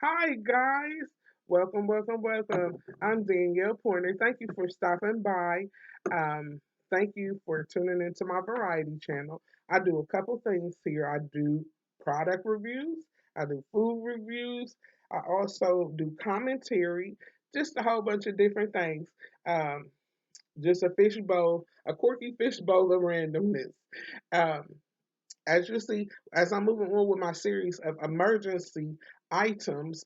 Hi, guys. Welcome, welcome, welcome. I'm Danielle Pointer. Thank you for stopping by. Um, Thank you for tuning into my variety channel. I do a couple things here. I do product reviews, I do food reviews, I also do commentary, just a whole bunch of different things. Um, just a fishbowl, a quirky fishbowl of randomness. Um, as you see, as I'm moving on with my series of emergency items,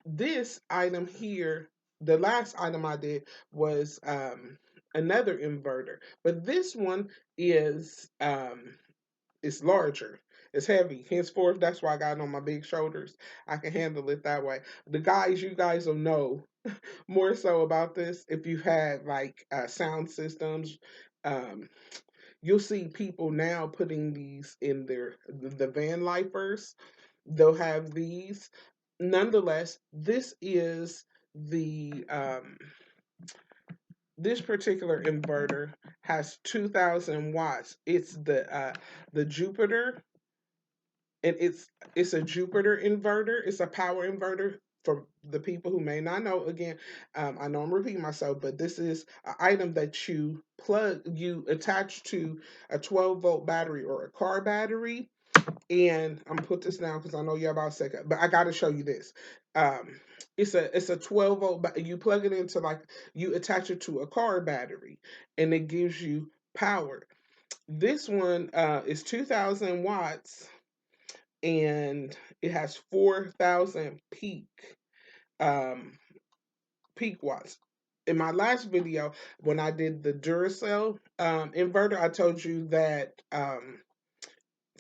this item here, the last item I did was another inverter, but this one is it's larger. It's heavy. Henceforth, that's why I got it on my big shoulders. I can handle it that way. You guys will know more so about this if you've had like sound systems. Um, you'll see people now putting these in the van lifers. They'll have these. Nonetheless, this is the this particular inverter has 2,000 watts. It's the Jupiter, and it's a Jupiter inverter. It's a power inverter. For the people who may not know, again, I know I'm repeating myself, but this is an item that you attach to a 12-volt battery or a car battery. And I'm gonna put this down because I know you're about a second, but I got to show you this. Um, it's a 12-volt. You plug it into, like, you attach it to a car battery, and it gives you power. This one is 2,000 watts, and it has 4,000 um, peak watts. In my last video, when I did the Duracell inverter, I told you that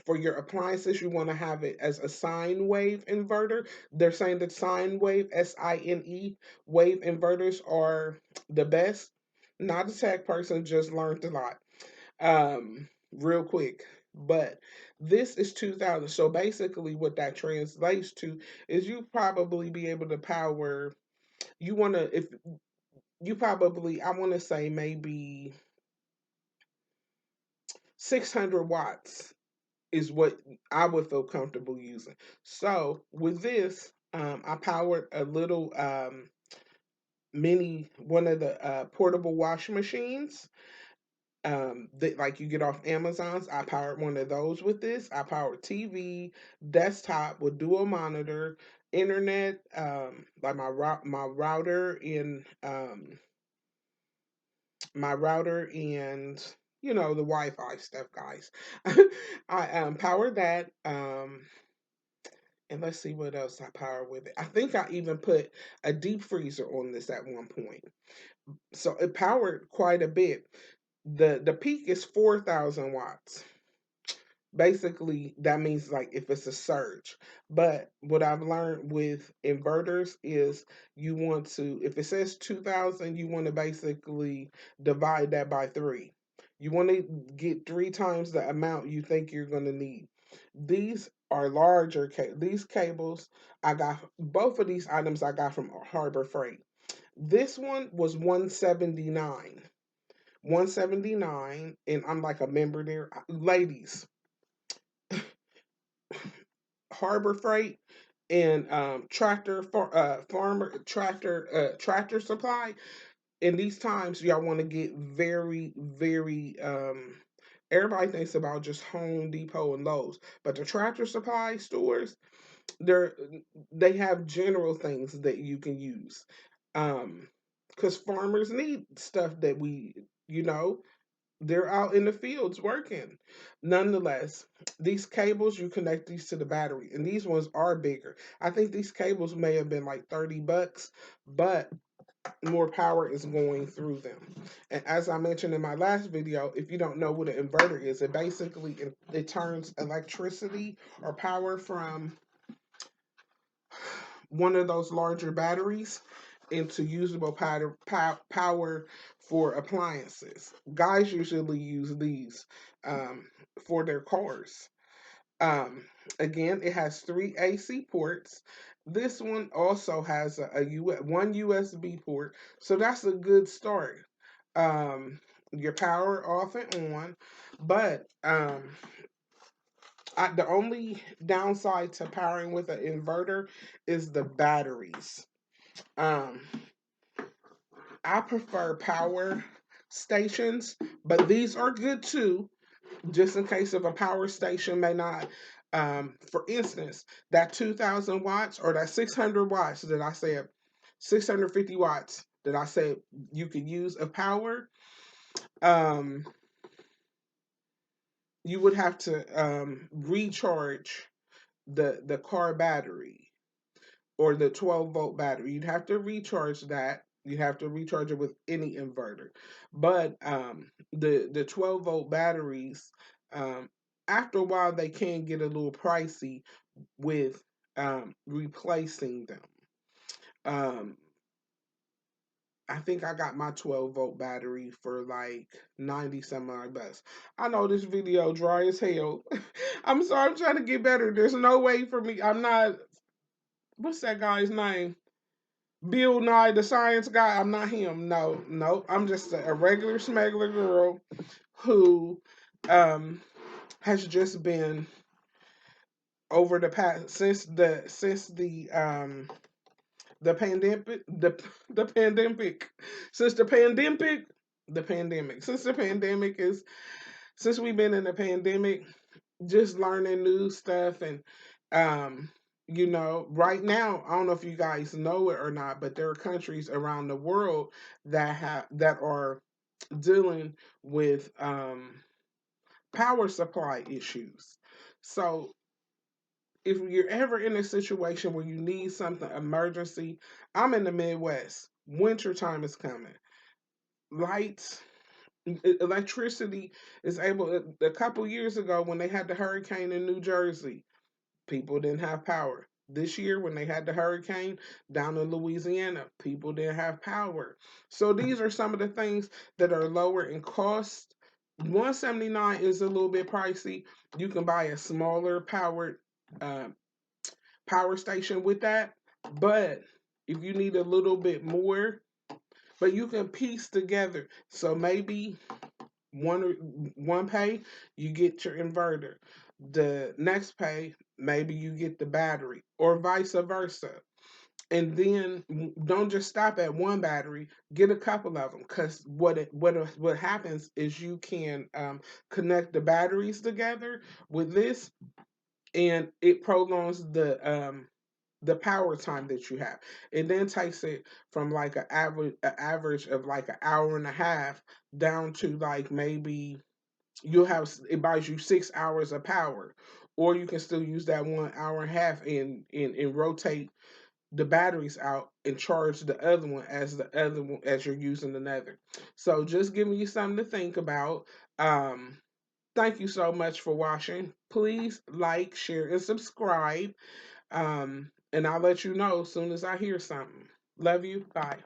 for your appliances, you want to have it as a sine wave inverter. They're saying that sine wave, SINE wave inverters are the best. Not a tech person, just learned a lot real quick. But this is 2,000. So basically, what that translates to is you probably be able to power. You want to, if you probably, I want to say maybe 600 watts is what I would feel comfortable using. So with this, I powered a little mini one of the portable wash machines that like you get off Amazon's. I powered one of those with this. I powered TV, desktop with dual monitor, internet, like my router in my router and the Wi-Fi stuff, guys. I powered that. And let's see what else I power with it. I think I even put a deep freezer on this at one point. So it powered quite a bit. The peak is 4,000 watts. Basically, that means like if it's a surge. But what I've learned with inverters is you want to, if it says 2,000, you want to basically divide that by 3. You want to get 3 times the amount you think you're going to need. These are larger these cables. I got both of these items I got from Harbor Freight. This one was 179. 179, and I'm like a member there. Ladies, Harbor Freight and Tractor Supply. In these times, y'all want to get very, very. Everybody thinks about just Home Depot and Lowe's, but the Tractor Supply stores, they're they have general things that you can use. Because farmers need stuff that you know, they're out in the fields working. Nonetheless, these cables, you connect these to the battery, and these ones are bigger. I think these cables may have been like $30, but more power is going through them. And as I mentioned in my last video, if you don't know what an inverter is, it turns electricity or power from one of those larger batteries into usable power for appliances. Guys usually use these for their cars. Um, Again, it has 3 AC ports. This one also has one USB port, so that's a good start. Your power off and on, but The only downside to powering with an inverter is the batteries. Um, I prefer power stations, but these are good too, just in case of a power station may not. For instance, that 2,000 watts or that 600 watts that I said, 650 watts that I said you could use of power, um, you would have to recharge the car battery or the 12-volt battery. You'd have to recharge that. You have to recharge it with any inverter. But the 12-volt batteries, um, after a while, they can get a little pricey with replacing them. Um, I think I got my 12-volt battery for like 90 some odd bucks. I know this video dry as hell. I'm sorry, I'm trying to get better. There's no way for me. I'm not, what's that guy's name? Bill Nye, the science guy. I'm not him. No, no. I'm just a regular smuggler girl who um has just been over the past since the pandemic the pandemic since the pandemic is since we've been in the pandemic, just learning new stuff. And um right now, I don't know if you guys know it or not, but there are countries around the world that are dealing with power supply issues. So if you're ever in a situation where you need something emergency, I'm in the Midwest. Winter time is coming. Lights, electricity is able. A couple years ago, when they had the hurricane in New Jersey, people didn't have power. This year, when they had the hurricane down in Louisiana, people didn't have power. So these are some of the things that are lower in cost. 179 is a little bit pricey. You can buy a smaller uh, power station with that, but if you need a little bit more, but you can piece together. So maybe one pay you get your inverter, the next pay maybe you get the battery, or vice versa. And then don't just stop at one battery, get a couple of them, because what happens is you can connect the batteries together with this, and it prolongs the power time that you have. It then takes it from like an average of like an hour and a half down to like maybe it buys you 6 hours of power. Or you can still use that 1 hour and a half and rotate the batteries out and charge the other one as you're using another. So just giving you something to think about. Thank you so much for watching. Please like, share, and subscribe. And I'll let you know as soon as I hear something. Love you. Bye.